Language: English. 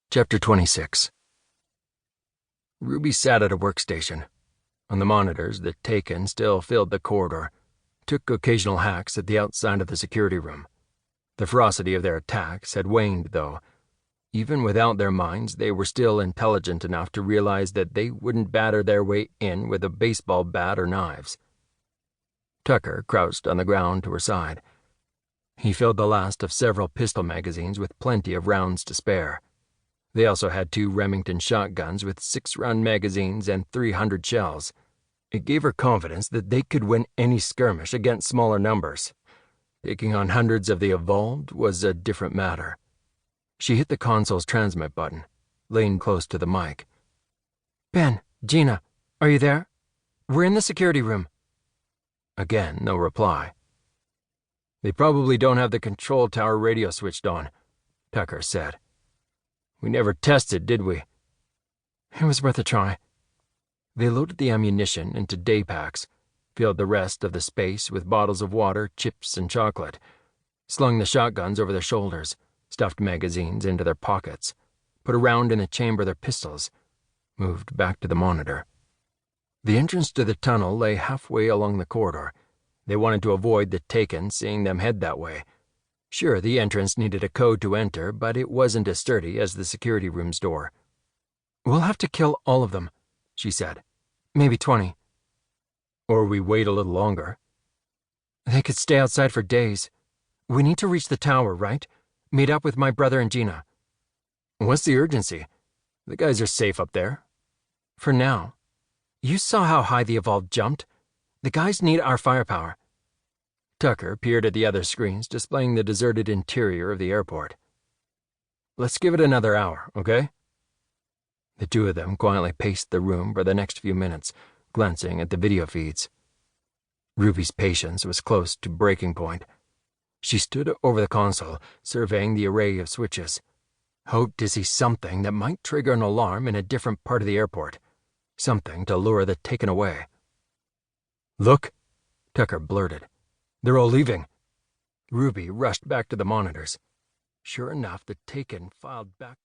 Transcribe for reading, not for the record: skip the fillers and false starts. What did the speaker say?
Chapter 26. Ruby sat at a workstation. On the monitors, the Taken still filled the corridor, took occasional hacks at the outside of the security room. The ferocity of their attacks had waned, though. Even without their minds, they were still intelligent enough to realize that they wouldn't batter their way in with a baseball bat or knives. Tucker crouched on the ground to her side. He filled the last of several pistol magazines with plenty of rounds to spare. They also had 2 Remington shotguns with 6-round magazines and 300 shells. It gave her confidence that they could win any skirmish against smaller numbers. Taking on hundreds of the evolved was a different matter. She hit the console's transmit button, leaned close to the mic. "Ben, Gina, are you there? We're in the security room." Again, no reply. "They probably don't have the control tower radio switched on," Tucker said. "We never tested, did we?" "It was worth a try." They loaded the ammunition into day packs, filled the rest of the space with bottles of water, chips, and chocolate, slung the shotguns over their shoulders, stuffed magazines into their pockets, put a round in the chamber of their pistols, moved back to the monitor. The entrance to the tunnel lay halfway along the corridor. They wanted to avoid the Taken seeing them head that way. Sure, the entrance needed a code to enter, but it wasn't as sturdy as the security room's door. "We'll have to kill all of them," she said. "Maybe 20. Or we wait a little longer." "They could stay outside for days. We need to reach the tower, right? Meet up with my brother and Gina." "What's the urgency? The guys are safe up there." "For now. You saw how high the Evolved jumped. The guys need our firepower." Tucker peered at the other screens displaying the deserted interior of the airport. "Let's give it another hour, okay?" The two of them quietly paced the room for the next few minutes, glancing at the video feeds. Ruby's patience was close to breaking point. She stood over the console, surveying the array of switches. Hoped to see something that might trigger an alarm in a different part of the airport. Something to lure the Taken away. "Look," Tucker blurted. "They're all leaving." Ruby rushed back to the monitors. Sure enough, the Taken filed back.